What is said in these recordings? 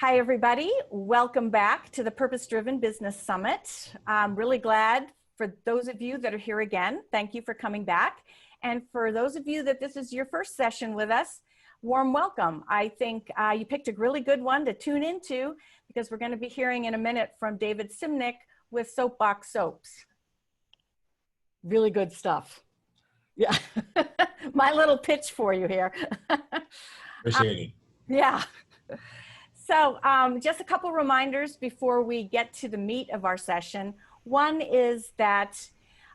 Hi, everybody. Welcome back to the Purpose Driven Business Summit. I'm really glad for those of you that are here again. Thank you for coming back. And for those of you that this is your first session with us, warm welcome. I think you picked a really good one to tune into because we're going to be hearing in a minute from David Simnick with SoapBox Soaps. Really good stuff. Yeah. My little pitch for you here. Appreciate it. Yeah. So just a couple reminders before we get to the meat of our session. One is that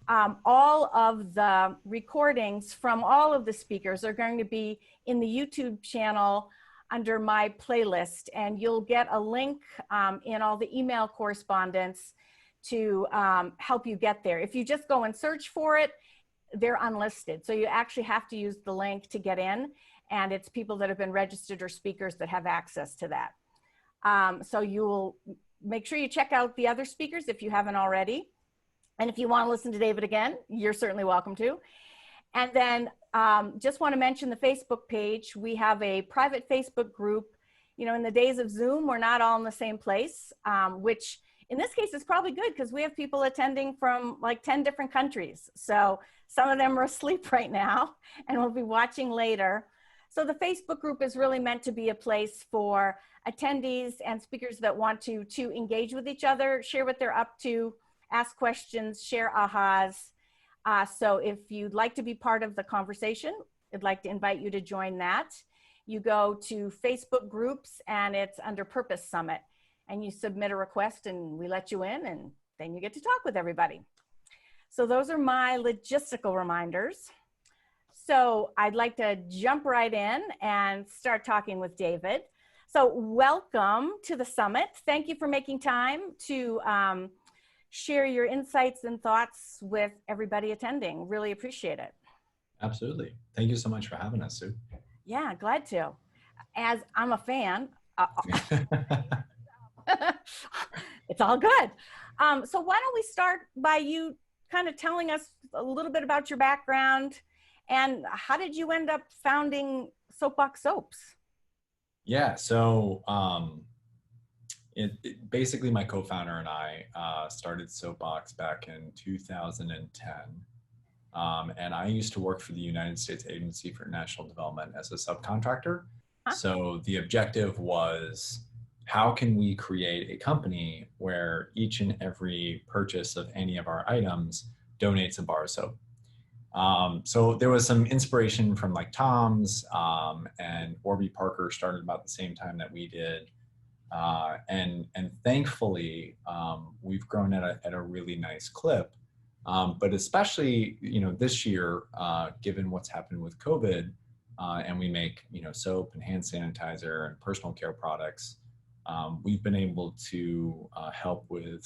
all of the recordings from all of the speakers are going to be in the YouTube channel under my playlist, and you'll get a link in all the email correspondence to help you get there. If you just go and search for it, they're unlisted. So you actually have to use the link to get in, and it's people that have been registered or speakers that have access to that. So you will make sure you check out the other speakers if you haven't already. And if you want to listen to David again, you're certainly welcome to. And then just want to mention the Facebook page. We have a private Facebook group. You know, in the days of Zoom, we're not all in the same place, which in this case is probably good because we have people attending from like 10 different countries. So some of them are asleep right now and we'll be watching later. So the Facebook group is really meant to be a place for attendees and speakers that want to engage with each other, share what they're up to, ask questions, share ahas. So if you'd like to be part of the conversation, I'd like to invite you to join that. You go to Facebook groups and it's under Purpose Summit and you submit a request and we let you in and then you get to talk with everybody. So those are my logistical reminders. So I'd like to jump right in and start talking with David. So welcome to the summit. Thank you for making time to share your insights and thoughts with everybody attending. Really appreciate it. Absolutely. Thank you so much for having us, Sue. Yeah, glad to. As I'm a fan, it's all good. So why don't we start by you kind of telling us a little bit about your background and how did you end up founding SoapBox Soaps? Yeah, so basically my co-founder and I started SoapBox back in 2010. And I used to work for the United States Agency for International Development as a subcontractor. Huh? So the objective was, how can we create a company where each and every purchase of any of our items donates a bar of soap? So there was some inspiration from like Tom's and Warby Parker started about the same time that we did. And thankfully, we've grown at a really nice clip. But especially, you know, this year, given what's happened with COVID, and we make, you know, soap and hand sanitizer and personal care products, we've been able to help with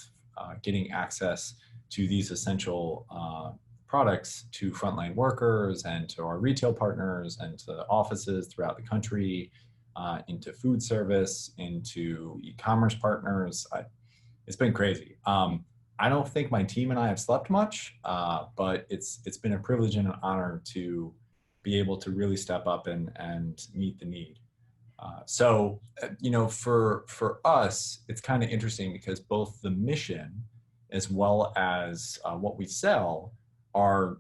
getting access to these essential products to frontline workers and to our retail partners and to offices throughout the country, into food service, into e-commerce partners. It's been crazy. I don't think my team and I have slept much, but it's been a privilege and an honor to be able to really step up and meet the need. So, you know, for us, it's kind of interesting because both the mission as well as what we sell are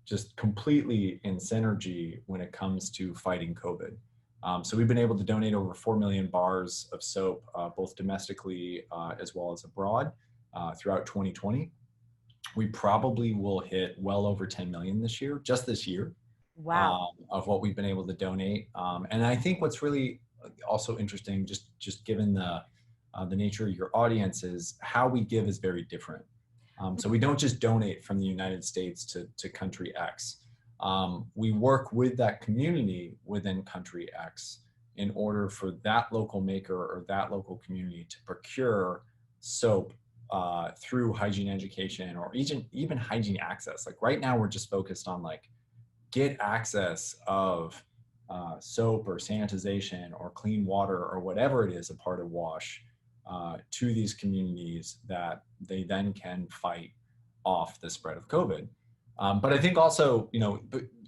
just completely in synergy when it comes to fighting COVID. So we've been able to donate over 4 million bars of soap, both domestically as well as abroad throughout 2020. We probably will hit well over 10 million this year, just this year. Wow. Of what we've been able to donate. And I think what's really also interesting, just given the nature of your audience, is how we give is very different. So we don't just donate from the United States to country X. We work with that community within country X in order for that local maker or that local community to procure soap through hygiene education or even hygiene access. Like right now, we're just focused on like get access of soap or sanitization or clean water or whatever it is a part of wash to these communities that they then can fight off the spread of COVID. But I think also, you know,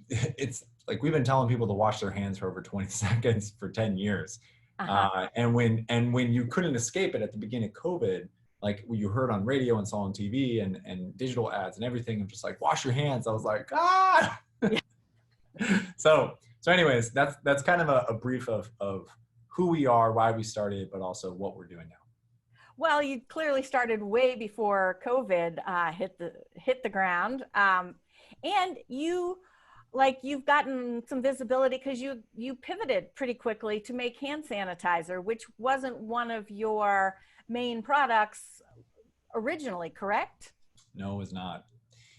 it's like we've been telling people to wash their hands for over 20 seconds for 10 years. Uh-huh. And when you couldn't escape it at the beginning of COVID, like you heard on radio and saw on TV and digital ads and everything, and just like wash your hands. I was like, ah. Yeah. So anyways, that's kind of a brief of who we are, why we started, but also what we're doing now. Well, you clearly started way before COVID hit the ground, and you've gotten some visibility because you pivoted pretty quickly to make hand sanitizer, which wasn't one of your main products originally, correct? No, it was not.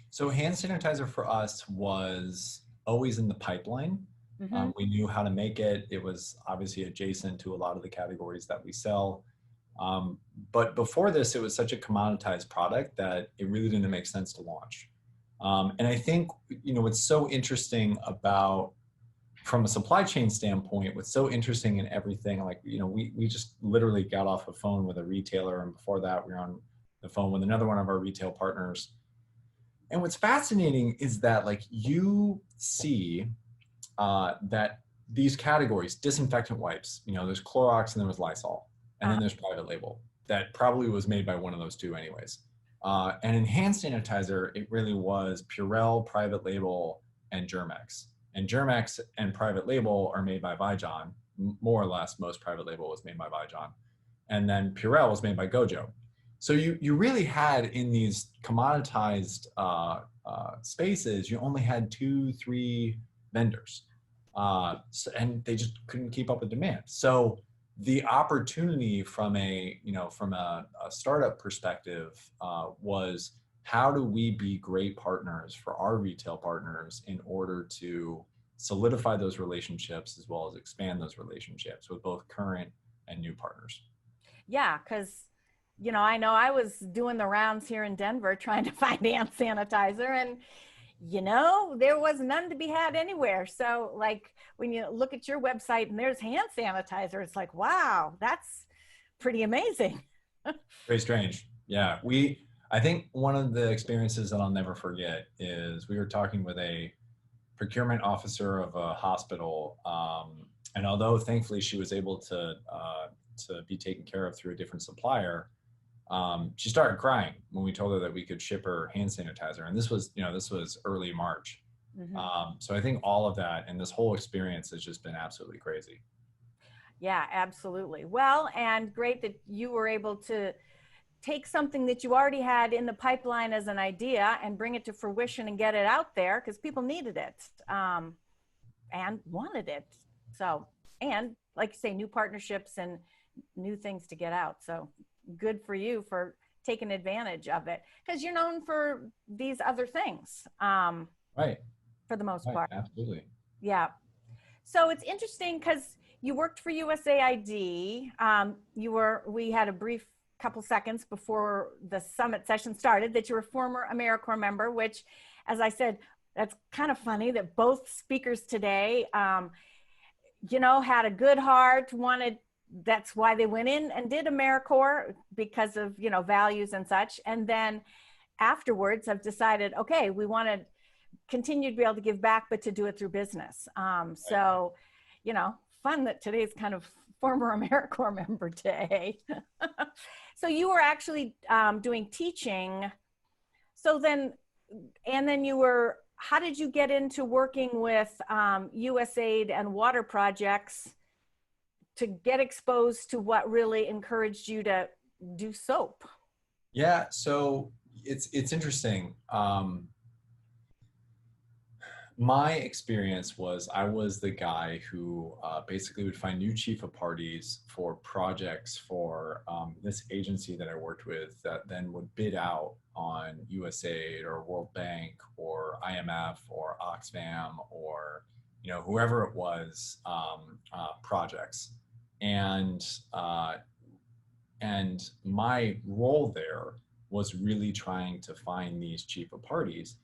So hand sanitizer for us was always in the pipeline. Mm-hmm. We knew how to make it. It was obviously adjacent to a lot of the categories that we sell. But before this, it was such a commoditized product that it really didn't make sense to launch. And I think, what's so interesting about, from a supply chain standpoint, what's so interesting in everything, like, we just literally got off a phone with a retailer, and before that we were on the phone with another one of our retail partners. And what's fascinating is that, like, you see that these categories, disinfectant wipes, there's Clorox and there was Lysol, and then there's private label that probably was made by one of those two anyways. And in hand sanitizer, it really was Purell, private label, and Germex. And Germex and private label are made by Vyjon, more or less. Most private label was made by Vyjon. And then Purell was made by Gojo. So you really had, in these commoditized spaces, you only had 2-3 vendors, and they just couldn't keep up with demand. So the opportunity from a startup perspective was, how do we be great partners for our retail partners in order to solidify those relationships as well as expand those relationships with both current and new partners. Yeah, because I know I was doing the rounds here in Denver trying to find hand sanitizer, and there was none to be had anywhere. So, like, when you look at your website and there's hand sanitizer, it's like, wow, that's pretty amazing. Very strange. Yeah. I think one of the experiences that I'll never forget is, we were talking with a procurement officer of a hospital. And although thankfully she was able to be taken care of through a different supplier, she started crying when we told her that we could ship her hand sanitizer. And this was early March. Mm-hmm. So I think all of that and this whole experience has just been absolutely crazy. Yeah, absolutely. Well, and great that you were able to take something that you already had in the pipeline as an idea and bring it to fruition and get it out there, because people needed it and wanted it. So, and like you say, new partnerships and new things to get out. So good for you for taking advantage of it, because you're known for these other things. Right. For the most Right. part. Absolutely. Yeah. So it's interesting because you worked for USAID. We had a brief couple seconds before the summit session started that you were a former AmeriCorps member, which, as I said, that's kind of funny that both speakers today, had a good heart, that's why they went in and did AmeriCorps, because of, values and such. And then afterwards have decided, okay, we want to continue to be able to give back, but to do it through business. So, fun that today's kind of former AmeriCorps member day. So you were actually doing teaching. So then, how did you get into working with USAID and water projects to get exposed to what really encouraged you to do soap? Yeah, so it's interesting. My experience was, I was the guy who basically would find new chief of parties for projects for this agency that I worked with, that then would bid out on USAID or World Bank or IMF or Oxfam or whoever it was, projects. And my role there was really trying to find these chief of parties.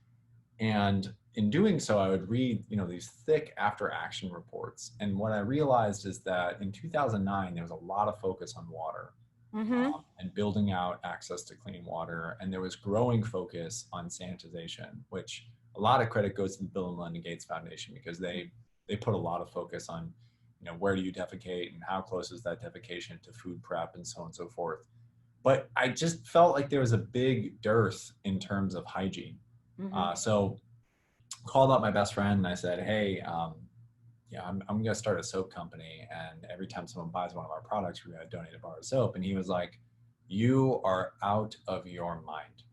And in doing so, I would read, these thick after action reports. And what I realized is that in 2009, there was a lot of focus on water, and building out access to clean water. And there was growing focus on sanitization, which a lot of credit goes to the Bill and Melinda Gates Foundation, because they put a lot of focus on, where do you defecate and how close is that defecation to food prep and so on and so forth. But I just felt like there was a big dearth in terms of hygiene. So called up my best friend and I said, hey, I'm going to start a soap company. And every time someone buys one of our products, we're going to donate a bar of soap. And he was like, you are out of your mind.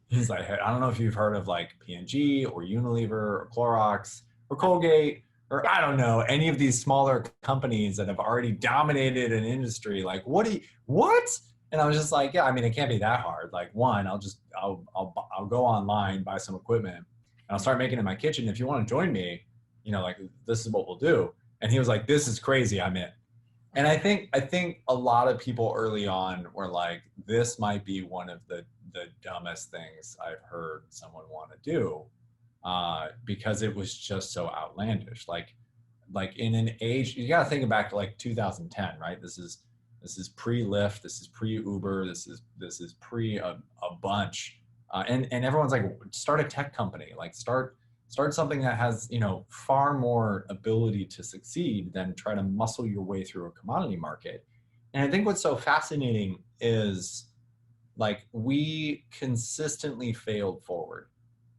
He's like, I don't know if you've heard of like P&G or Unilever or Clorox or Colgate or I don't know, any of these smaller companies that have already dominated an industry. Like, what? And I was just like, yeah, I mean, it can't be that hard. Like, one, I'll go online, buy some equipment, and I'll start making it in my kitchen. If you want to join me, like this is what we'll do. And he was like, this is crazy, I'm in. And I think a lot of people early on were like, this might be one of the dumbest things I've heard someone want to do, because it was just so outlandish. Like in an age, you got to think back to like 2010, right? This is pre-Lyft, this is pre-Uber, this is pre a bunch, and everyone's like, start a tech company, like start something that has far more ability to succeed than try to muscle your way through a commodity market. And I think what's so fascinating is like we consistently failed forward.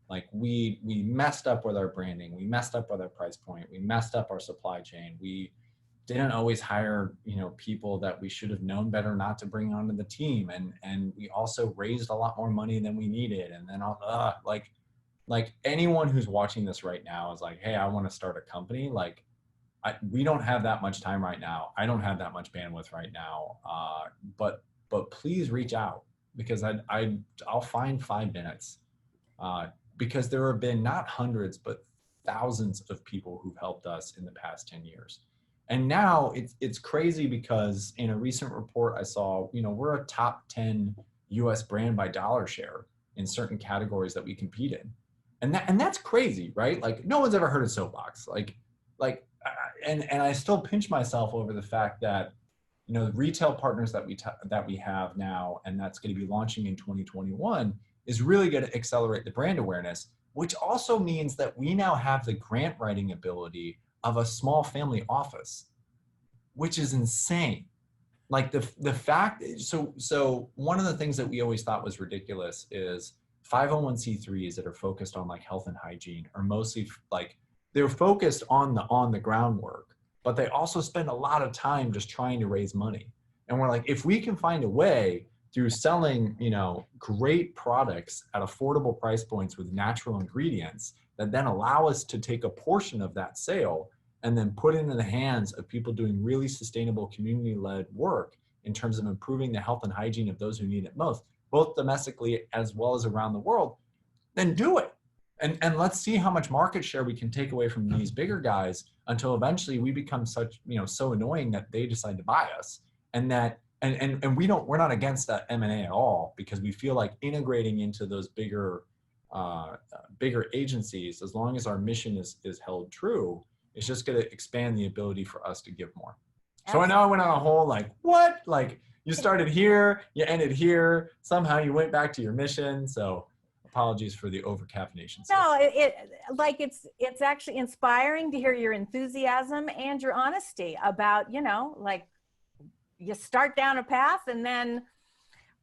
Like we messed up with our branding, we messed up with our price point, we messed up our supply chain, we didn't always hire people that we should have known better not to bring onto the team, and we also raised a lot more money than we needed. And then like anyone who's watching this right now is like, hey, I want to start a company. Like we don't have that much time right now. I don't have that much bandwidth right now. But please reach out, because I'll find 5 minutes, because there have been not hundreds, but thousands of people who've helped us in the past 10 years. And now it's crazy, because in a recent report I saw, we're a top 10 US brand by dollar share in certain categories that we compete in. And that's crazy, right? Like no one's ever heard of SoapBox. And I still pinch myself over the fact that, the retail partners that we have now, and that's going to be launching in 2021, is really going to accelerate the brand awareness, which also means that we now have the grant writing ability of a small family office, which is insane. Like the fact, so one of the things that we always thought was ridiculous is 501c3s that are focused on like health and hygiene are mostly like, they're focused on the groundwork, but they also spend a lot of time just trying to raise money. And we're like, if we can find a way through selling, great products at affordable price points with natural ingredients that then allow us to take a portion of that sale and then put it into the hands of people doing really sustainable community-led work in terms of improving the health and hygiene of those who need it most, both domestically as well as around the world, then do it. And let's see how much market share we can take away from these bigger guys until eventually we become such, so annoying that they decide to buy us. And we're not against that M&A at all, because we feel like integrating into those bigger agencies, as long as our mission is held true, it's just going to expand the ability for us to give more. So I know I went on a whole like you started here, you ended here, somehow you went back to your mission. So apologies for the over-caffeination. No, it's actually inspiring to hear your enthusiasm and your honesty about, like you start down a path and then,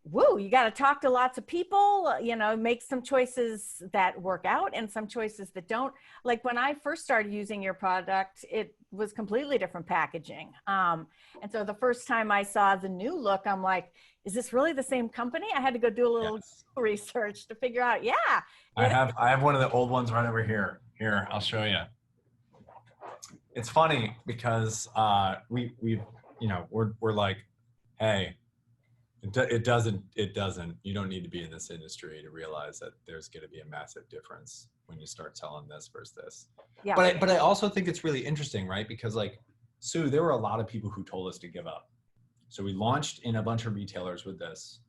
woo, you got to talk to lots of people, make some choices that work out and some choices that don't. Like when I first started using your product, it was completely different packaging. And so the first time I saw the new look, I'm like, is this really the same company? I had to go do a little research to figure out. Yeah. I have one of the old ones right over here. Here, I'll show you. It's funny because we're like, hey, it doesn't, you don't need to be in this industry to realize that there's going to be a massive difference when you start selling this versus this. Yeah. But I also think it's really interesting, right? Because like, Sue, there were a lot of people who told us to give up. So we launched in a bunch of retailers with this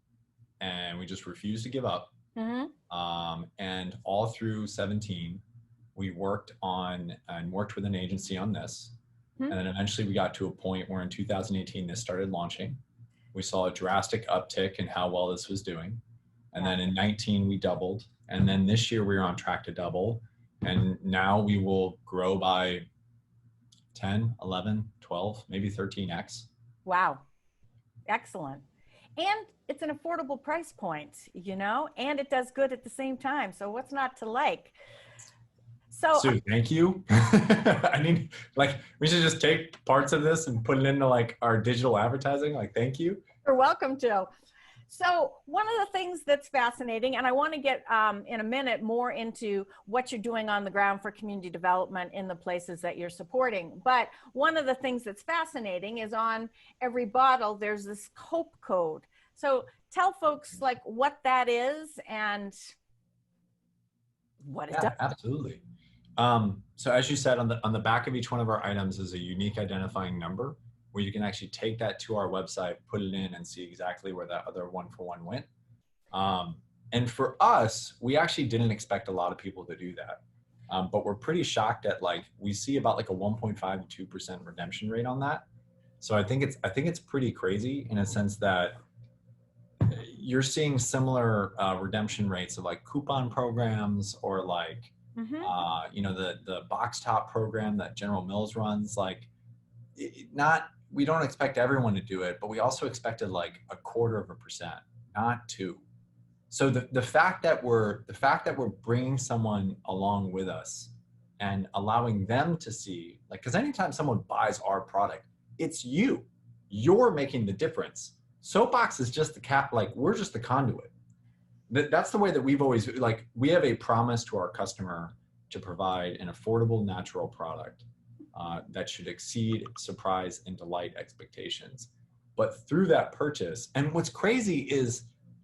and we just refused to give up. Mm-hmm. And all through 17, we worked with an agency on this. Mm-hmm. And then eventually we got to a point where in 2018, this started launching. We saw a drastic uptick in how well this was doing. And then in 19, we doubled. And then this year we were on track to double. And now we will grow by 10, 11, 12, maybe 13x. Wow. Excellent. And it's an affordable price point, and it does good at the same time. So what's not to like? So Sue, thank you. I need, like, we should just take parts of this and put it into like our digital advertising. Like, thank you. you're welcome to. So one of the things that's fascinating, and I want to get in a minute more into what you're doing on the ground for community development in the places that you're supporting. But one of the things that's fascinating is on every bottle, there's this Hope code. So tell folks like what that is and what it does. Yeah, absolutely. So as you said, on the back of each one of our items is a unique identifying number where you can actually take that to our website, put it in, and see exactly where that other 1-for-1 went. And for us, we actually didn't expect a lot of people to do that. But we're pretty shocked at like, we see about like a 1.5 to 2% redemption rate on that. So I think it's pretty crazy in a sense that you're seeing similar redemption rates of like coupon programs or like, the box top program that General Mills runs. Like, we don't expect everyone to do it, but we also expected like 0.25%, not 2. So the fact that we're bringing someone along with us and allowing them to see, like, because anytime someone buys our product, it's you're making the difference. Soapbox is just we're just the conduit. That's the way that we've always, like, we have a promise to our customer to provide an affordable natural product that should exceed, surprise, and delight expectations. But through that purchase, and what's crazy is,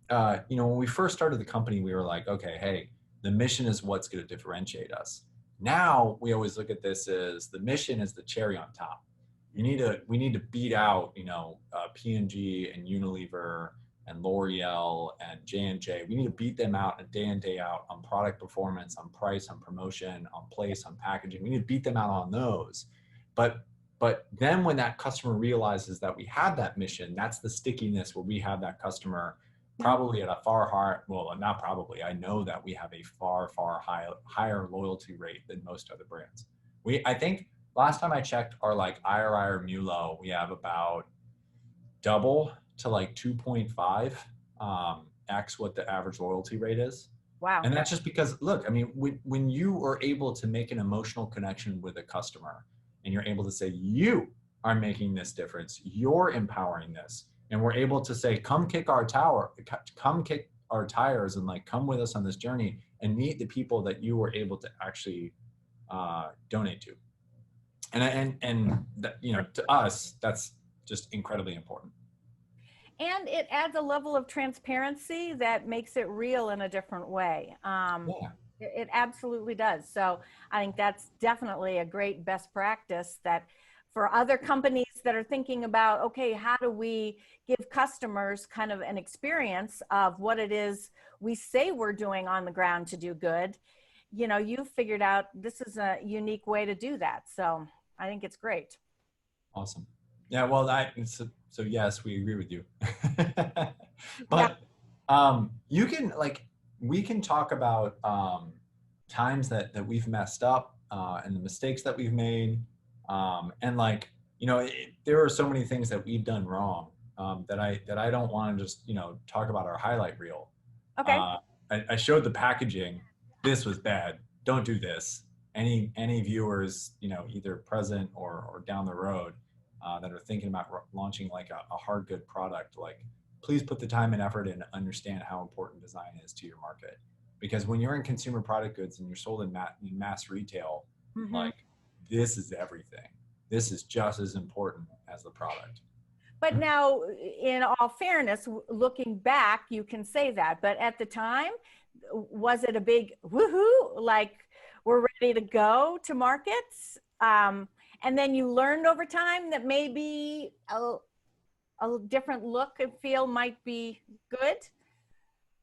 when we first started the company, we were like, okay, hey, the mission is what's going to differentiate us. Now we always look at this as the mission is the cherry on top. We need to beat out, P&G and Unilever and L'Oreal and J&J. We need to beat them out day in, day out on product performance, on price, on promotion, on place, on packaging. We need to beat them out on those. But then when that customer realizes that we have that mission, that's the stickiness where we have that customer probably at a far higher, well, not probably, I know that we have a far, far higher loyalty rate than most other brands. I think last time I checked our like IRI or MULO, we have about double to like 2.5 x what the average loyalty rate is. Wow. And that's just because, look, I mean, when you are able to make an emotional connection with a customer and you're able to say, you are making this difference, you're empowering this, and we're able to say, come kick our tires and like, come with us on this journey and meet the people that you were able to actually donate to. And that, to us, that's just incredibly important. And it adds a level of transparency that makes it real in a different way. It absolutely does. So I think that's definitely a great best practice that for other companies that are thinking about, okay, how do we give customers kind of an experience of what it is we say we're doing on the ground to do good? You figured out this is a unique way to do that. So I think it's great. Awesome. Yeah, well, so yes, we agree with you. But you can, like, we can talk about times that we've messed up and the mistakes that we've made. And like, there are so many things that we've done wrong that I don't want to just, talk about our highlight reel. Okay. I showed the packaging. This was bad. Don't do this. Any viewers, either present or down the road that are thinking about launching like a hard good product, like, please put the time and effort in to understand how important design is to your market. Because when you're in consumer product goods and you're sold in mass retail, like, this is everything. This is just as important as the product. But now, in all fairness, looking back, you can say that. But at the time, was it a big woohoo? Like, we're ready to go to markets? And then you learned over time that maybe a different look and feel might be good?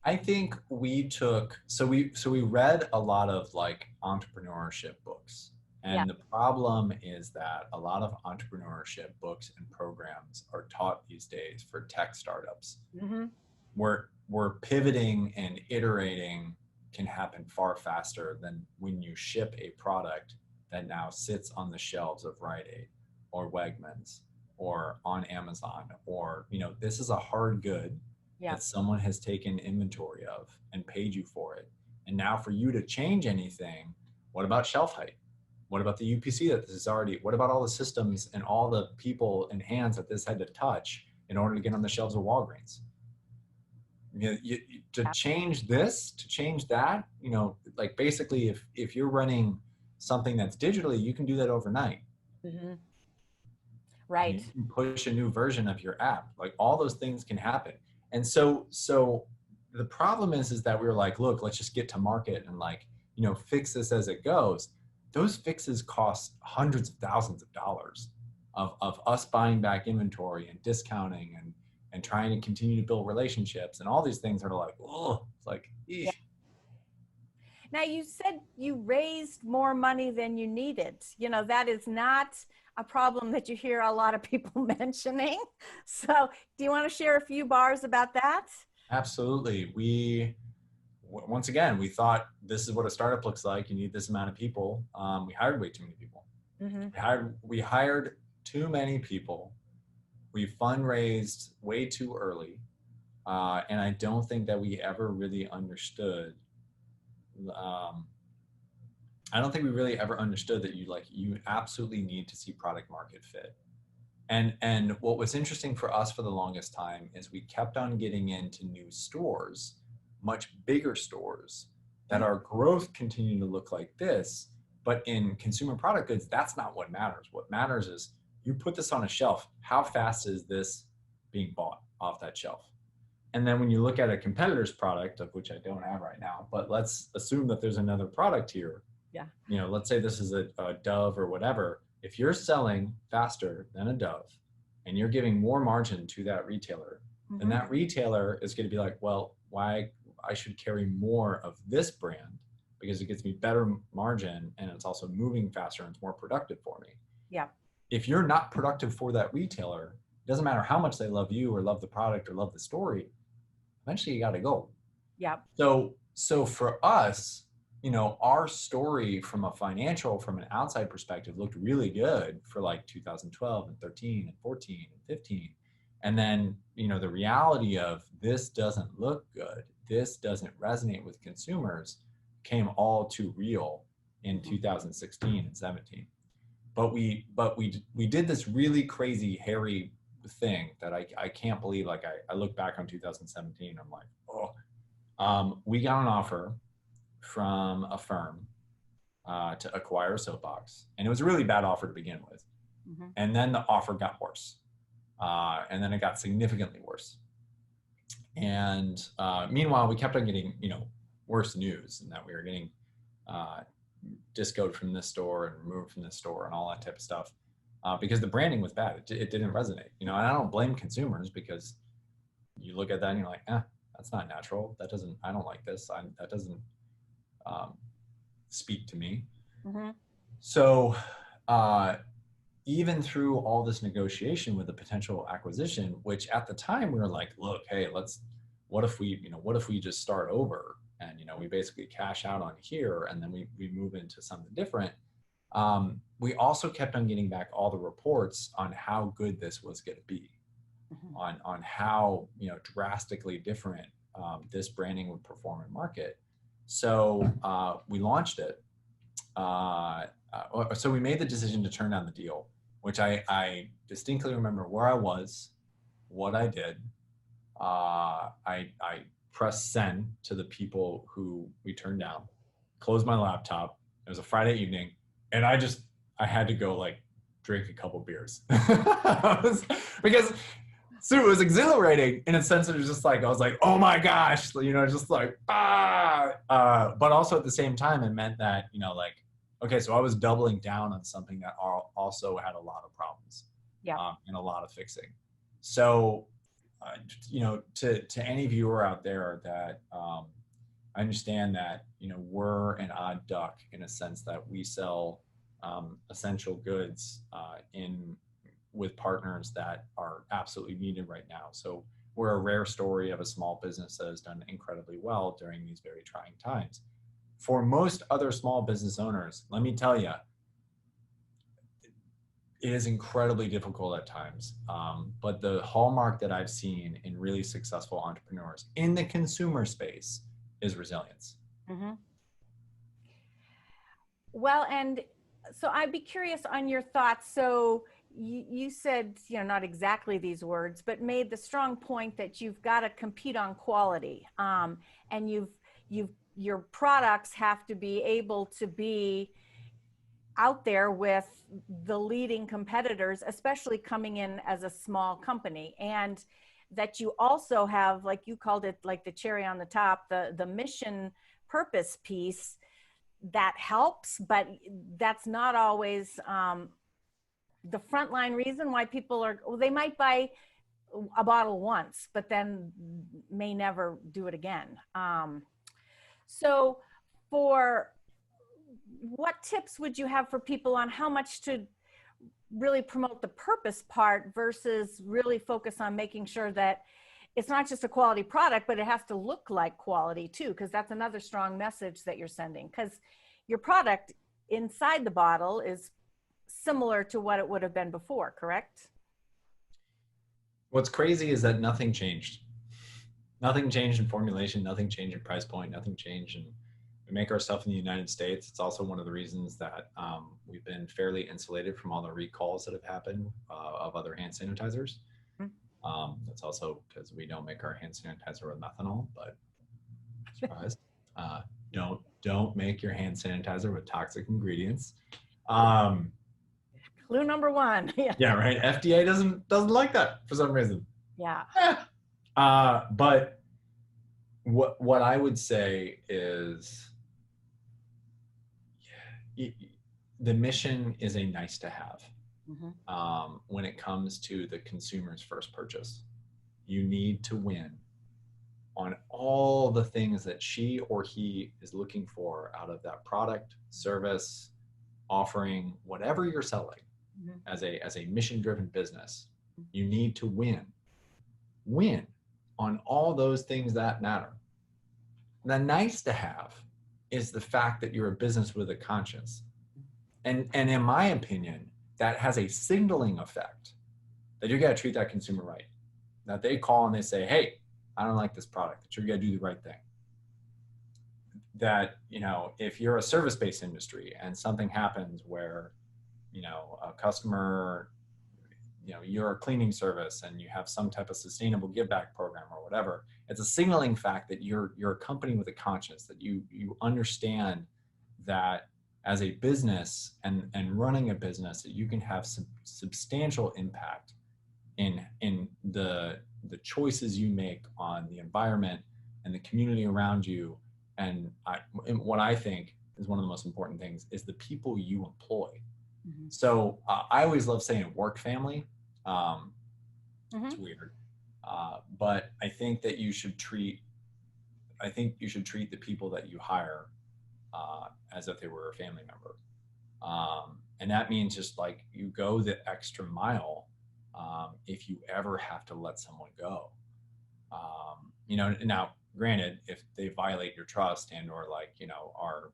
I think we read a lot of like entrepreneurship books. And the problem is that a lot of entrepreneurship books and programs are taught these days for tech startups. Where pivoting and iterating can happen far faster than when you ship a product that now sits on the shelves of Rite Aid or Wegmans or on Amazon, or, this is a hard good Yeah. that someone has taken inventory of and paid you for it. And now for you to change anything, what about shelf height? What about the UPC that this is already, what about all the systems and all the people and hands that this had to touch in order to get on the shelves of Walgreens? To change this, to change that, like basically if you're running something that's digitally, you can do that overnight. Mm-hmm. Right. You can push a new version of your app. Like all those things can happen. And so the problem is that we were like, look, let's just get to market and fix this as it goes. Those fixes cost hundreds of thousands of dollars of us buying back inventory and discounting and trying to continue to build relationships and all these things that are like, oh, it's like, eesh. Yeah. Now, you said you raised more money than you needed. That is not a problem that you hear a lot of people mentioning. So do you want to share a few bars about that? Absolutely. Once again, we thought this is what a startup looks like. You need this amount of people. We hired way too many people. Mm-hmm. We hired too many people. We fundraised way too early. And I don't think that we ever really understood. I don't think we really ever understood that you absolutely need to see product market fit. And what was interesting for us for the longest time is we kept on getting into new stores, much bigger stores, that our growth continued to look like this. But in consumer product goods, that's not what matters. What matters is you put this on a shelf. How fast is this being bought off that shelf? And then when you look at a competitor's product, of which I don't have right now, but let's assume that there's another product here. Yeah. Let's say this is a Dove or whatever. If you're selling faster than a Dove and you're giving more margin to that retailer, Mm-hmm. then that retailer is going to be like, well, why I should carry more of this brand because it gets me better margin and it's also moving faster and it's more productive for me. Yeah. If you're not productive for that retailer, it doesn't matter how much they love you or love the product or love the story, eventually you got to go. Yeah. So for us, our story from an outside perspective looked really good for like 2012 and 13 and 14 and 15. And then, the reality of this doesn't look good, this doesn't resonate with consumers came all too real in 2016 and 17. But we did this really crazy, hairy thing that I can't believe. Like I look back on 2017, I'm like, oh, we got an offer from a firm to acquire SoapBox. And it was a really bad offer to begin with. Mm-hmm. And then the offer got worse. And then it got significantly worse. And meanwhile, we kept on getting, worse news, and that we were getting discoed from this store and removed from this store and all that type of stuff because the branding was bad. It didn't resonate, and I don't blame consumers because you look at that and you're like, that's not natural. I don't like this. That doesn't speak to me. Mm-hmm. So even through all this negotiation with the potential acquisition, which at the time we were like, look, hey, what if we just start over and, we basically cash out on here and then we move into something different. We also kept on getting back all the reports on how good this was going to be, mm-hmm. on how, drastically different this branding would perform in market. So we launched it. So we made the decision to turn down the deal, which I distinctly remember where I was, what I did. I pressed send to the people who we turned down, closed my laptop. It was a Friday evening, and I had to go drink a couple beers because so it was exhilarating in a sense. It was just I was like, oh my gosh, just but also at the same time, it meant that, okay, so I was doubling down on something that also had a lot of problems, and a lot of fixing. So, to any viewer out there that I understand that, we're an odd duck in a sense that we sell essential goods with partners that are absolutely needed right now. So we're a rare story of a small business that has done incredibly well during these very trying times. For most other small business owners, let me tell you, It is incredibly difficult at times. But the hallmark that I've seen in really successful entrepreneurs in the consumer space is resilience. Mm-hmm. Well, and so I'd be curious on your thoughts. So you said, not exactly these words, but made the strong point that you've got to compete on quality, and your products have to be able to be out there with the leading competitors, especially coming in as a small company, and that you also have, like you called it, like the cherry on the top, the mission purpose piece that helps, but that's not always the frontline reason why people they might buy a bottle once, but then may never do it again. So for what tips would you have for people on how much to really promote the purpose part versus really focus on making sure that it's not just a quality product, but it has to look like quality too, because that's another strong message that you're sending, because your product inside the bottle is similar to what it would have been before, correct? What's crazy is that nothing changed. Nothing changed in formulation, nothing changed in price point, nothing changed in, we make our stuff in the United States. It's also one of the reasons that we've been fairly insulated from all the recalls that have happened of other hand sanitizers. That's also because we don't make our hand sanitizer with methanol, but surprise. Don't make your hand sanitizer with toxic ingredients. Clue number one. Yeah, right. FDA doesn't like that for some reason. Yeah. But what I would say is the mission is a nice to have. When it comes to the consumer's first purchase. You need to win on all the things that she or he is looking for out of that product, service, offering, whatever you're selling. As a mission-driven business, you need to win on all those things that matter. The nice to have is the fact that you're a business with a conscience. And in my opinion, that has a signaling effect that you got to treat that consumer right. That they call and they say, hey, I don't like this product, that you got to do the right thing. That, if you're a service-based industry and something happens where, a customer, you're a cleaning service and you have some type of sustainable give back program or whatever, it's a signaling fact that you're a company with a conscience, that you understand that as a business and running a business, that you can have some substantial impact in the choices you make on the environment and the community around you. And what I think is one of the most important things is the people you employ. So I always love saying work family. It's weird, but I think that you should treat the people that you hire as if they were a family member. And that means just like you go the extra mile if you ever have to let someone go. Now granted, if they violate your trust and or are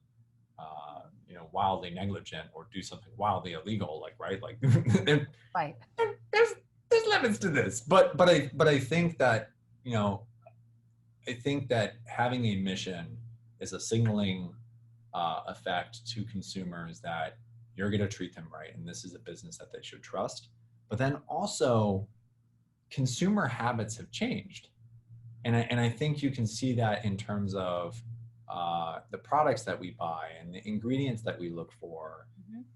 wildly negligent or do something wildly illegal, right, Right. There's limits to this, but I think that I think that having a mission is a signaling effect to consumers that you're going to treat them right, and this is a business that they should trust. But then also, consumer habits have changed, and I think you can see that in terms of the products that we buy and the ingredients that we look for,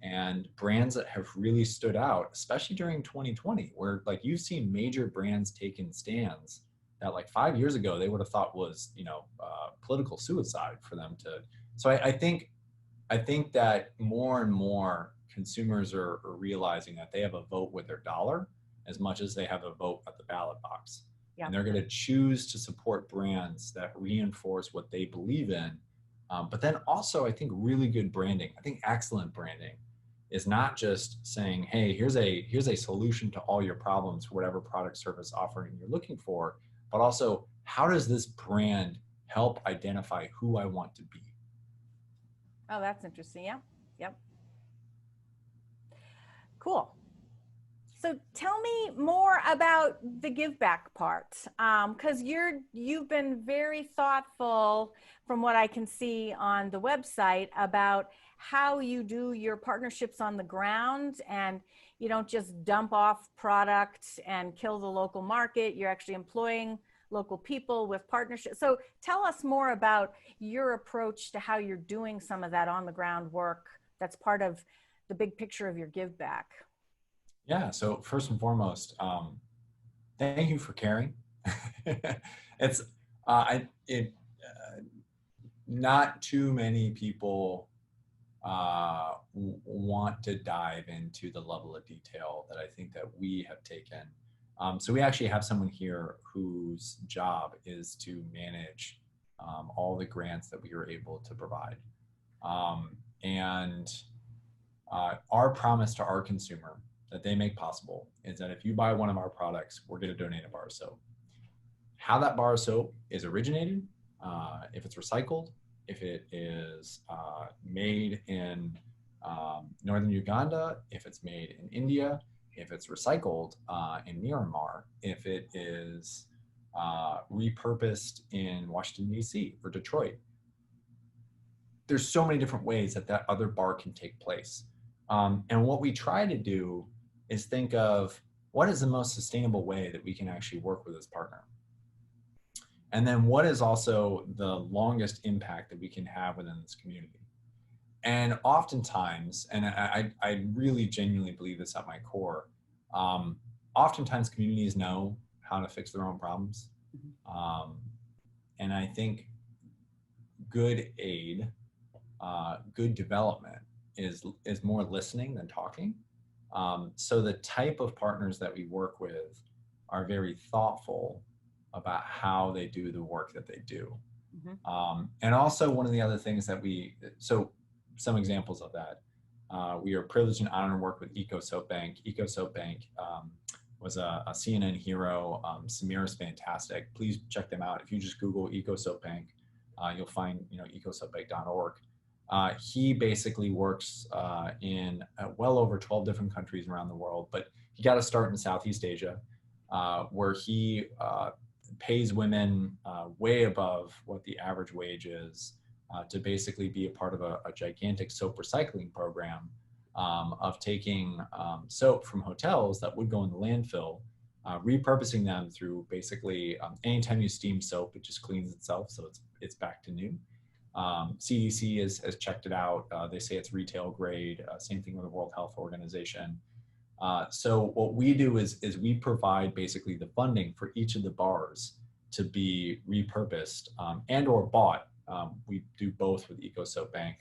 and brands that have really stood out, especially during 2020, where you've seen major brands taking stands that 5 years ago they would have thought was political suicide for them to. So I think that more and more consumers are realizing that they have a vote with their dollar as much as they have a vote at the ballot box. Yeah. And they're going to choose to support brands that reinforce what they believe in. But then also, I think really good branding. I think excellent branding is not just saying, hey, here's a solution to all your problems for whatever product, service, offering you're looking for, but also how does this brand help identify who I want to be? Oh, that's interesting. Yeah. Yep. Cool. So tell me more about the give back part, because you've been very thoughtful, from what I can see on the website, about how you do your partnerships on the ground, and you don't just dump off product and kill the local market. You're actually employing local people with partnerships. So tell us more about your approach to how you're doing some of that on the ground work that's part of the big picture of your give back. Yeah. So first and foremost, thank you for caring. It's not too many people want to dive into the level of detail that I think that we have taken. So we actually have someone here whose job is to manage all the grants that we are able to provide. And our promise to our consumer that they make possible is that if you buy one of our products, we're going to donate a bar of soap. How that bar of soap is originated, if it's recycled, if it is made in northern Uganda, if it's made in India, if it's recycled in Myanmar, if it is repurposed in Washington, D.C. or Detroit. There's so many different ways that that other bar can take place. And what we try to do is think of what is the most sustainable way that we can actually work with this partner. And then what is also the longest impact that we can have within this community. And oftentimes, and I really genuinely believe this at my core, oftentimes communities know how to fix their own problems. And I think good aid, good development is more listening than talking. So the type of partners that we work with are very thoughtful about how they do the work that they do. And also one of the other things that so some examples of that, we are privileged and honored to work with Eco Soap Bank. Eco Soap Bank was a CNN hero. Samir is fantastic. Please check them out. If you just Google Eco Soap Bank, you'll find ecosoapbank.org. He basically works in well over 12 different countries around the world, but he got to start in Southeast Asia, where he pays women way above what the average wage is to basically be a part of a gigantic soap recycling program of taking soap from hotels that would go in the landfill, repurposing them through basically anytime you steam soap, it just cleans itself, so it's back to new. CDC has checked it out. They say it's retail grade. Same thing with the World Health Organization. So what we do is we provide basically the funding for each of the bars to be repurposed and or bought. We do both with Eco Soap Bank.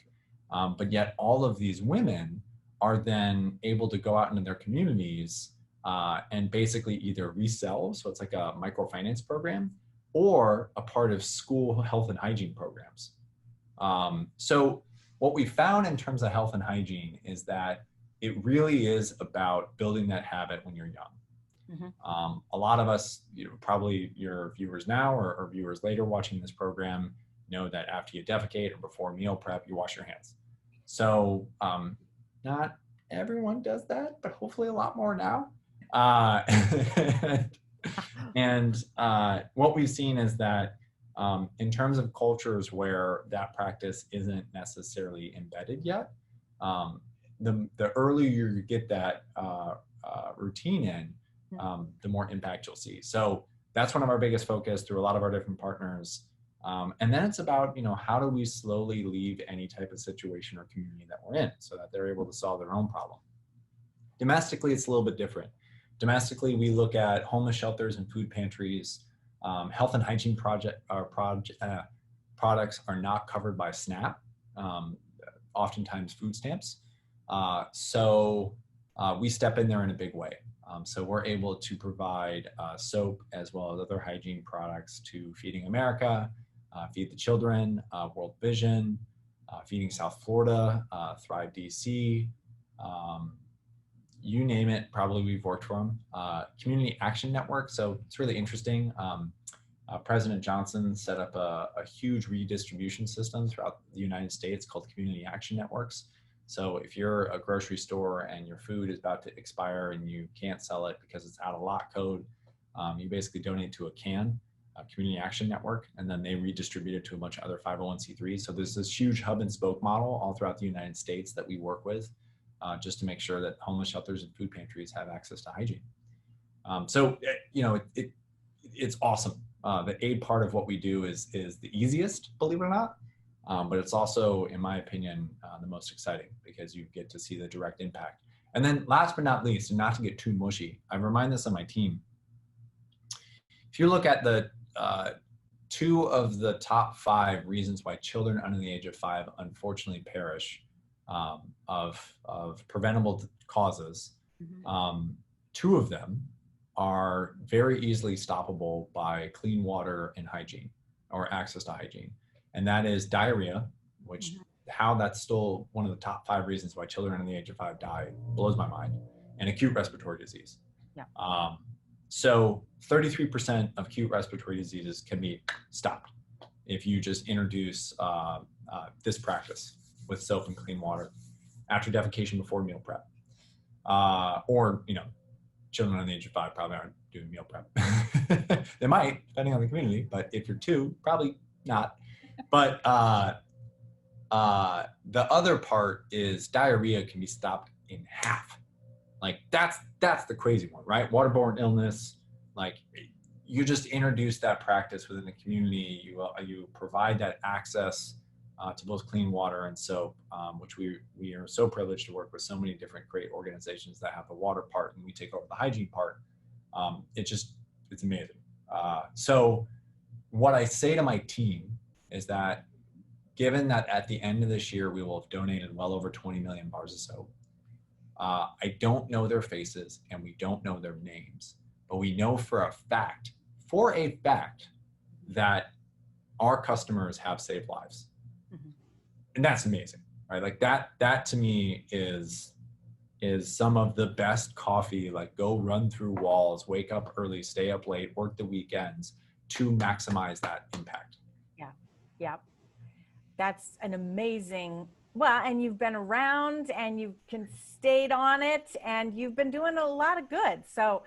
But yet all of these women are then able to go out into their communities and basically either resell, so it's like a microfinance program, or a part of school health and hygiene programs. So what we found in terms of health and hygiene is that it really is about building that habit when you're young. A lot of us, probably your viewers now or viewers later watching this program, know that after you defecate or before meal prep, you wash your hands. So not everyone does that, but hopefully a lot more now. And what we've seen is that in terms of cultures where that practice isn't necessarily embedded yet, the earlier you get that routine in, the more impact you'll see. So that's one of our biggest focus through a lot of our different partners. And then it's about, how do we slowly leave any type of situation or community that we're in so that they're able to solve their own problem. Domestically, it's a little bit different. Domestically, we look at homeless shelters and food pantries. Health and hygiene products are not covered by SNAP, oftentimes food stamps. So we step in there in a big way. So we're able to provide soap as well as other hygiene products to Feeding America, Feed the Children, World Vision, Feeding South Florida, Thrive DC, you name it, probably we've worked for them. Community Action Network, so it's really interesting. President Johnson set up a huge redistribution system throughout the United States called Community Action Networks. So if you're a grocery store and your food is about to expire and you can't sell it because it's out of lot code, you basically donate to a CAN, a Community Action Network, and then they redistribute it to a bunch of other 501c3s. So there's this huge hub and spoke model all throughout the United States that we work with just to make sure that homeless shelters and food pantries have access to hygiene. It's awesome. The aid part of what we do is the easiest, believe it or not. But it's also, in my opinion, the most exciting because you get to see the direct impact. And then last but not least, and not to get too mushy, I remind this on my team. If you look at the 2 of the top 5 reasons why children under the age of 5 unfortunately perish of preventable causes, 2 of them are very easily stoppable by clean water and hygiene, or access to hygiene. And that is diarrhea, which how that's still one of the top 5 reasons why children under the age of 5 die blows my mind, and acute respiratory disease. Yeah. So 33% of acute respiratory diseases can be stopped if you just introduce this practice with soap and clean water after defecation before meal prep. Or, children under the age of 5 probably aren't doing meal prep. They might, depending on the community, but if you're 2, probably not. But the other part is diarrhea can be stopped in half. Like that's the crazy one, right? Waterborne illness, like you just introduce that practice within the community. You provide that access to both clean water and soap, which we are so privileged to work with so many different great organizations that have the water part and we take over the hygiene part. It's amazing. So what I say to my team is that given that at the end of this year, we will have donated well over 20 million bars of soap. I don't know their faces and we don't know their names, but we know for a fact that our customers have saved lives. And that's amazing, right? Like that to me is some of the best coffee, like go run through walls, wake up early, stay up late, work the weekends to maximize that impact. Yeah. That's an amazing, well, and you've been around and you can stayed on it and you've been doing a lot of good. So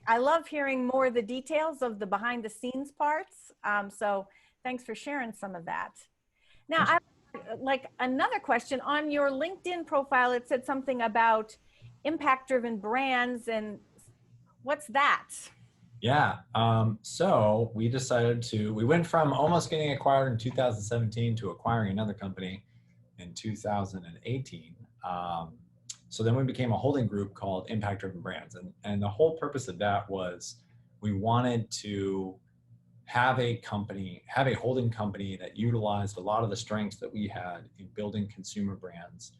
I love hearing more of the details of the behind the scenes parts. So thanks for sharing some of that. Now, I like another question on your LinkedIn profile. It said something about impact driven brands, and what's that? Yeah. So we went from almost getting acquired in 2017 to acquiring another company in 2018. So then we became a holding group called Impact Driven Brands. And the whole purpose of that was we wanted to have a holding company that utilized a lot of the strengths that we had in building consumer brands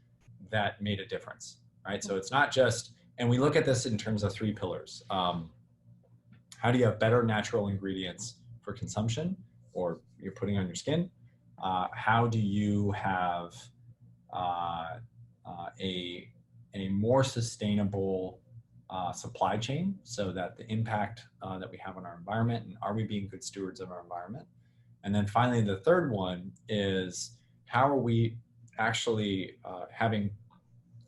that made a difference, right? So it's not just, and we look at this in terms of 3 pillars. How do you have better natural ingredients for consumption or you're putting on your skin? How do you have a more sustainable supply chain so that the impact that we have on our environment, and are we being good stewards of our environment? And then finally, the third one is how are we actually having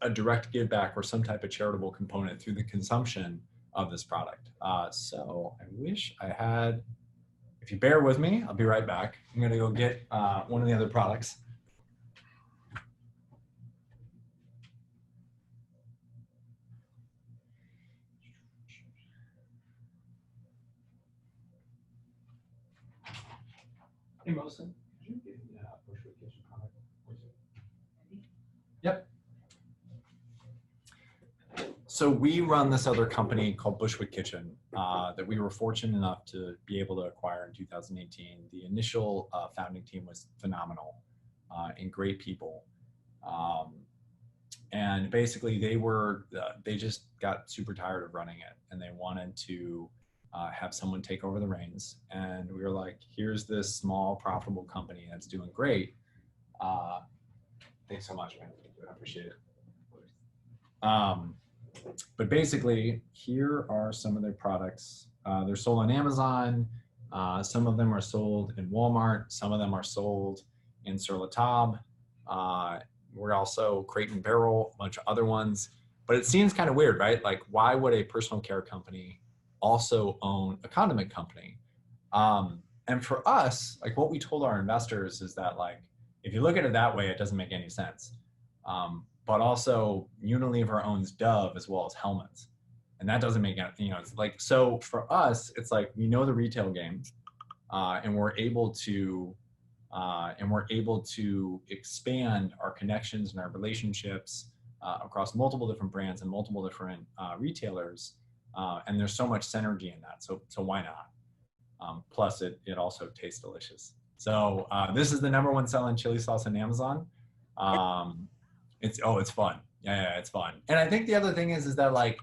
a direct give back or some type of charitable component through the consumption of this product. So I wish I had, if you bear with me, I'll be right back. I'm gonna go get one of the other products. Hey, Melissa, could you get the Bushwick Kitchen product? Yep. So we run this other company called Bushwick Kitchen that we were fortunate enough to be able to acquire in 2018. The initial founding team was phenomenal and great people. And basically they just got super tired of running it and they wanted to have someone take over the reins. And we were like, here's this small profitable company that's doing great. Thanks so much, man. I appreciate it. But basically, here are some of their products. They're sold on Amazon. Some of them are sold in Walmart. Some of them are sold in Sur La Table. we're also Crate and Barrel, a bunch of other ones. But it seems kind of weird, right? Like, why would a personal care company also own a condiment company? And for us, like what we told our investors is that, like, if you look at it that way, it doesn't make any sense. But also Unilever owns Dove as well as helmets. And that doesn't make any, it's like, so for us, it's like, we know the retail game, and we're able to expand our connections and our relationships across multiple different brands and multiple different retailers. And there's so much synergy in that. So why not? Plus it also tastes delicious. So this is the #1 selling chili sauce on Amazon. It's fun. Yeah, it's fun. And I think the other thing is that, like,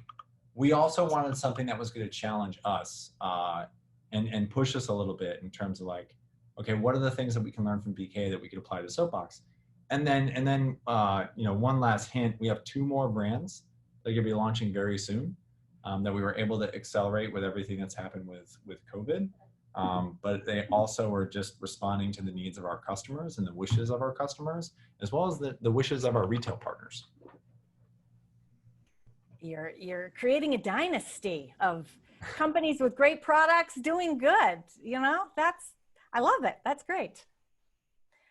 we also wanted something that was going to challenge us and push us a little bit in terms of, like, okay, what are the things that we can learn from BK that we could apply to Soapbox? And then one last hint, we have 2 more brands that are going to be launching very soon that we were able to accelerate with everything that's happened with COVID. But they also are just responding to the needs of our customers and the wishes of our customers, as well as the wishes of our retail partners. You're creating a dynasty of companies with great products doing good. I love it. That's great.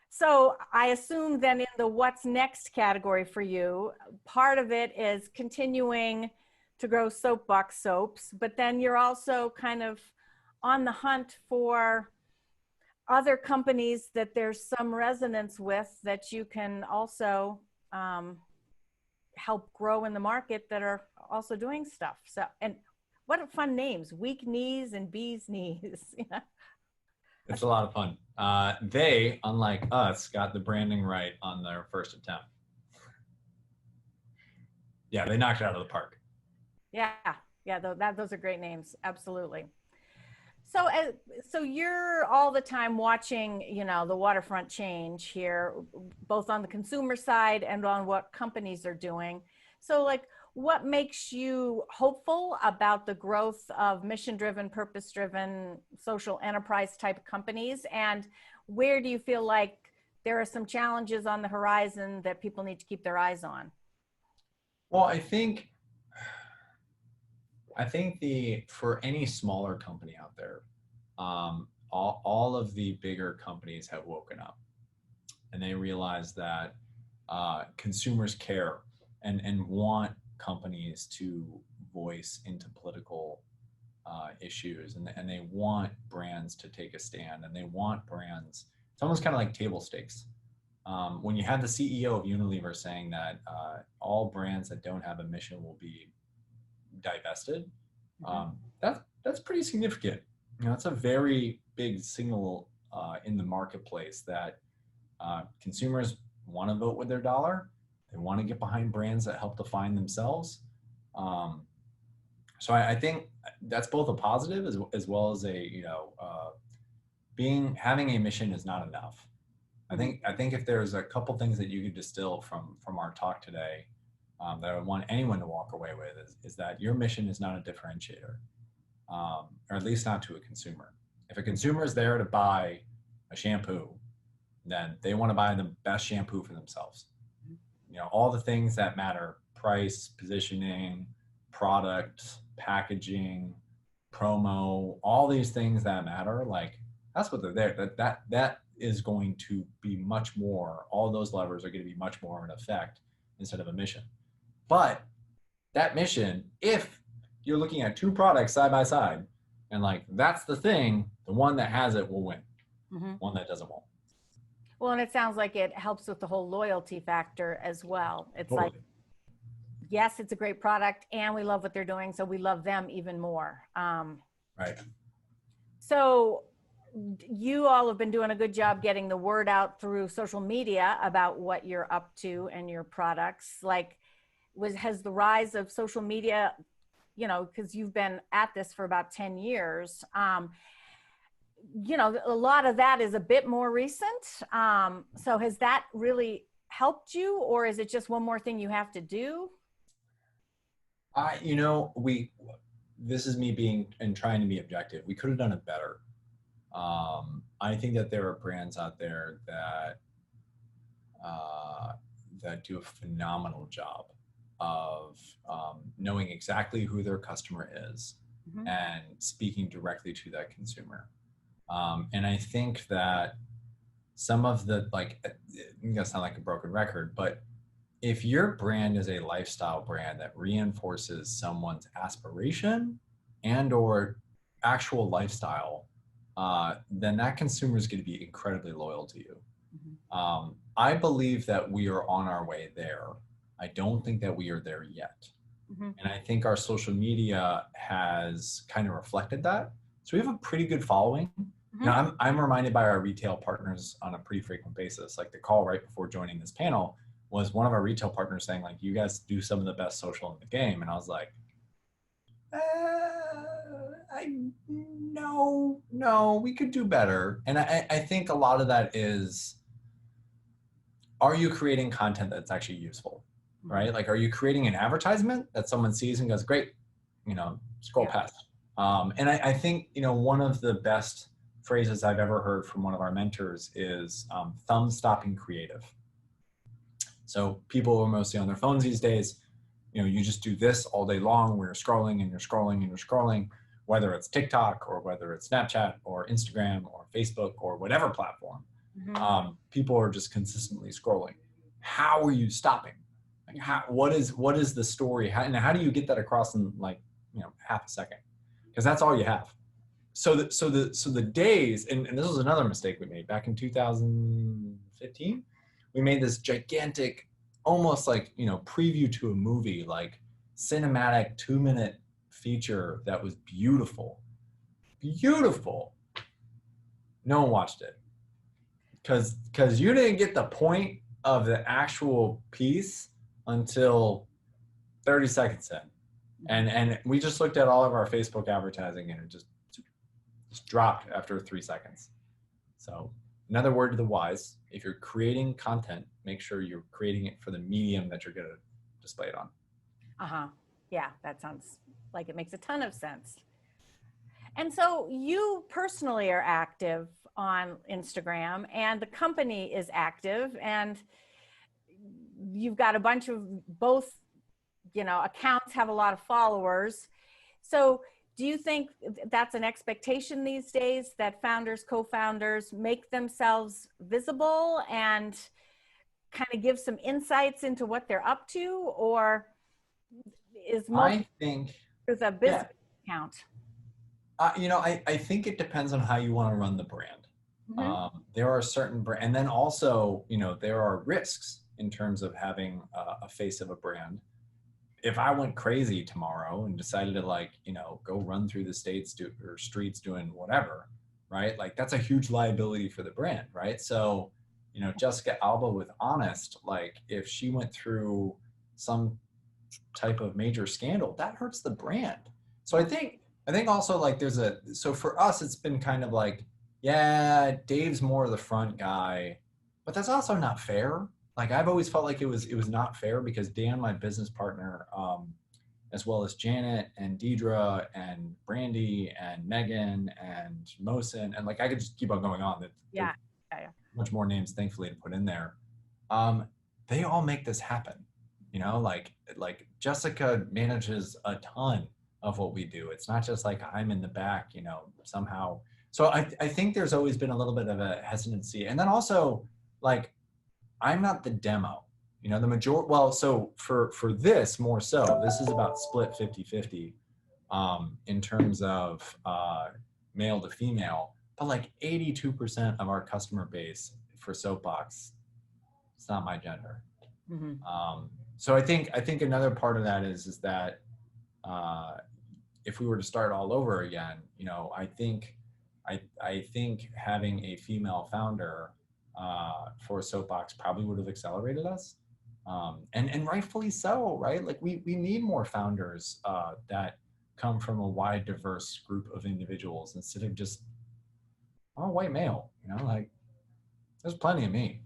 So I assume then in the what's next category for you, part of it is continuing to grow SoapBox Soaps, but then you're also kind of on the hunt for other companies that there's some resonance with that you can also help grow in the market that are also doing stuff. So, and what fun names, Weak Knees and Bee's Knees. It's a lot of fun. They, unlike us, got the branding right on their first attempt. Yeah, they knocked it out of the park. Yeah, those are great names. Absolutely. So you're all the time watching, the waterfront change here, both on the consumer side and on what companies are doing. So, like, what makes you hopeful about the growth of mission-driven, purpose-driven, social enterprise type companies? And where do you feel like there are some challenges on the horizon that people need to keep their eyes on? Well, I think for any smaller company out there, all of the bigger companies have woken up, and they realize that consumers care and want companies to voice into political issues, and they want brands to take a stand, and they want brands. It's almost kind of like table stakes. When you have the CEO of Unilever saying that all brands that don't have a mission will be divested, that's pretty significant. It's a very big signal in the marketplace that consumers want to vote with their dollar. They want to get behind brands that help define themselves. So I think that's both a positive as well as having a mission is not enough. I think if there's a couple things that you could distill from our talk today, that I would want anyone to walk away with is that your mission is not a differentiator, or at least not to a consumer. If a consumer is there to buy a shampoo, then they want to buy the best shampoo for themselves. All the things that matter: price, positioning, product, packaging, promo, all these things that matter, like, that's what they're there. That is going to be much more, all those levers are going to be much more in effect instead of a mission. But that mission, if you're looking at 2 products side by side, and, like, that's the thing, the one that has it will win. One that doesn't won't. Well, and it sounds like it helps with the whole loyalty factor as well. It's totally. Like, yes, it's a great product and we love what they're doing, so we love them even more. Right. So you all have been doing a good job getting the word out through social media about what you're up to and your products. Like, has the rise of social media, because you've been at this for about 10 years, a lot of that is a bit more recent. So has that really helped you, or is it just one more thing you have to do? This is me being and trying to be objective. We could have done it better. I think that there are brands out there that do a phenomenal job of knowing exactly who their customer is and speaking directly to that consumer. And I think that some of the, like, it's gonna sound like a broken record, but if your brand is a lifestyle brand that reinforces someone's aspiration and or actual lifestyle, then that consumer is going to be incredibly loyal to you. I believe that we are on our way there. I don't think that we are there yet. And I think our social media has kind of reflected that. So we have a pretty good following. You know, I'm reminded by our retail partners on a pretty frequent basis. Like the call right before joining this panel was one of our retail partners saying, like, you guys do some of the best social in the game. And I was like, no, we could do better. And I think a lot of that is, are you creating content that's actually useful, right? Like, are you creating an advertisement that someone sees and goes, great, you know, scroll past. And I think, you know, one of the best phrases I've ever heard from one of our mentors is thumb stopping creative. So people are mostly on their phones these days. You know, you just do this all day long where you're scrolling and you're scrolling and you're scrolling, whether it's TikTok or whether it's Snapchat or Instagram or Facebook or whatever platform. People are just consistently scrolling. How are you stopping? Like, what is the story? How do you get that across in, like, you know, half a second? Because that's all you have. So the days, and this was another mistake we made back in 2015. We made this gigantic, almost like, you know, preview to a movie, like cinematic 2-minute feature that was beautiful. No one watched it because you didn't get the point of the actual piece until 30 seconds in. And we just looked at all of our Facebook advertising and it just dropped after 3 seconds. So another word to the wise, if you're creating content, make sure you're creating it for the medium that you're going to display it on. Yeah, that sounds like it makes a ton of sense. And so you personally are active on Instagram and the company is active and you've got a bunch of both, you know, accounts have a lot of followers. So do you think that's an expectation these days that founders, co-founders make themselves visible and kind of give some insights into what they're up to, or is most there's a business account? You know, I think it depends on how you want to run the brand. There are certain and then also, you know, there are risks in terms of having a face of a brand. If I went crazy tomorrow and decided to, like, you know, go run through the streets doing whatever, right? Like, that's a huge liability for the brand, right? So, you know, Jessica Alba with Honest, like, if she went through some type of major scandal, that hurts the brand. So I think also, like, so for us, it's been kind of like, yeah, Dave's more of the front guy, but that's also not fair. Like, I've always felt like it was not fair because Dan, my business partner, as well as Janet and Deidre and Brandy and Megan and Mosin, and, like, I could just keep on going on. Yeah. Much more names, thankfully, to put in there. They all make this happen. You know, like Jessica manages a ton of what we do. It's not just like I'm in the back, you know, somehow. So I think there's always been a little bit of a hesitancy. And then also, like, I'm not the demo, you know, so for this more so, this is about split 50-50 in terms of male to female, but like 82% of our customer base for Soapbox, it's not my gender. So I think another part of that is that if we were to start all over again, you know, I think having a female founder for Soapbox probably would have accelerated us, and rightfully so, right? Like, we need more founders that come from a wide, diverse group of individuals instead of just, I'm a white male, you know, like, there's plenty of me.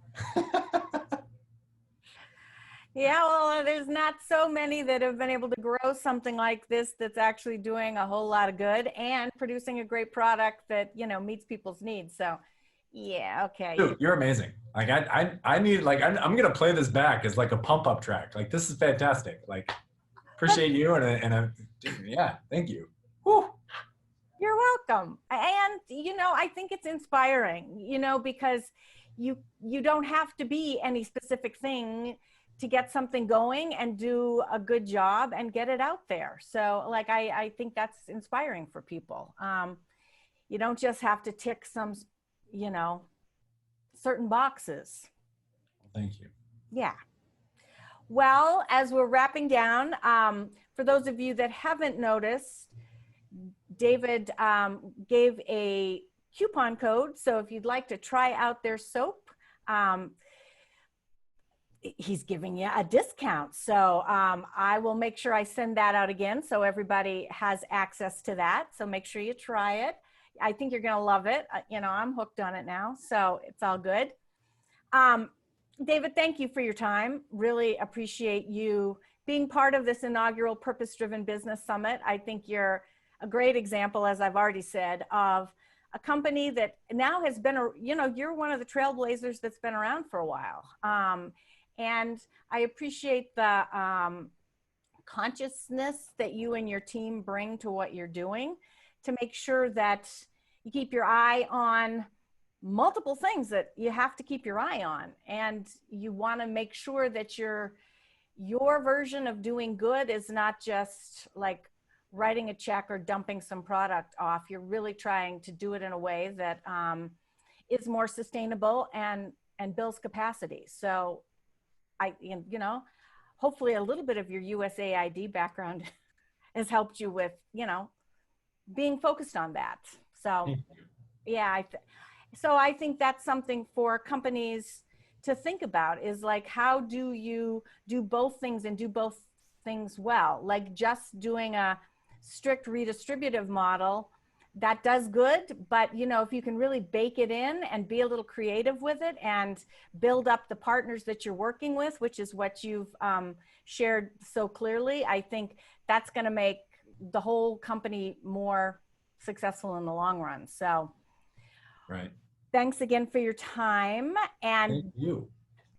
Yeah, well, there's not so many that have been able to grow something like this that's actually doing a whole lot of good and producing a great product that, you know, meets people's needs. So Yeah, okay. Dude, you're amazing. Like I need like I'm gonna play this back as like a pump up track. Like this is fantastic. Like But appreciate you dude, yeah, thank you. Whew. you're welcome. And I think it's inspiring, because you don't have to be any specific thing to get something going and do a good job and get it out there. So like I think that's inspiring for people. You don't just have to tick some, you know, certain boxes. Thank you. Yeah. Well, as we're wrapping down, for those of you that haven't noticed, David gave a coupon code. So if you'd like to try out their soap, he's giving you a discount. So I will make sure I send that out again so everybody has access to that. So make sure you try it. I think you're going to love it. I'm hooked on it now. So it's all good. David, thank you for your time. Really appreciate you being part of this inaugural Purpose-Driven Business Summit. I think you're a great example, as I've already said, of a company that now has been, you're one of the trailblazers that's been around for a while. And I appreciate the consciousness that you and your team bring to what you're doing to make sure that you keep your eye on multiple things that you have to keep your eye on. And you want to make sure that your version of doing good is not just like writing a check or dumping some product off. You're really trying to do it in a way that is more sustainable and builds capacity. So hopefully a little bit of your USAID background has helped you with, being focused on that. So yeah, so I think that's something for companies to think about, is like, how do you do both things and do both things well? Like just doing a strict redistributive model, that does good, but if you can really bake it in and be a little creative with it and build up the partners that you're working with, which is what you've shared so clearly, I think that's going to make the whole company more successful in the long run. So Right. thanks again for your time, and Thank you.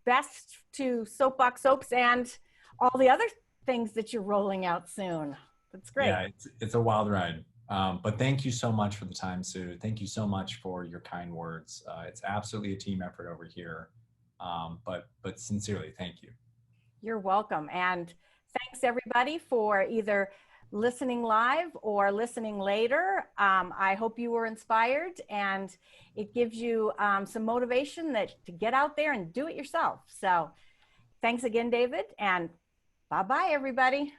best to SoapBox Soaps and all the other things that you're rolling out soon. That's great. Yeah, it's a wild ride. But thank you so much for the time, Sue. Thank you so much for your kind words. It's absolutely a team effort over here. But sincerely, thank you. You're welcome. And thanks everybody for either listening live or listening later. I hope you were inspired and it gives you some motivation to get out there and do it yourself. So thanks again, David, and bye-bye, everybody.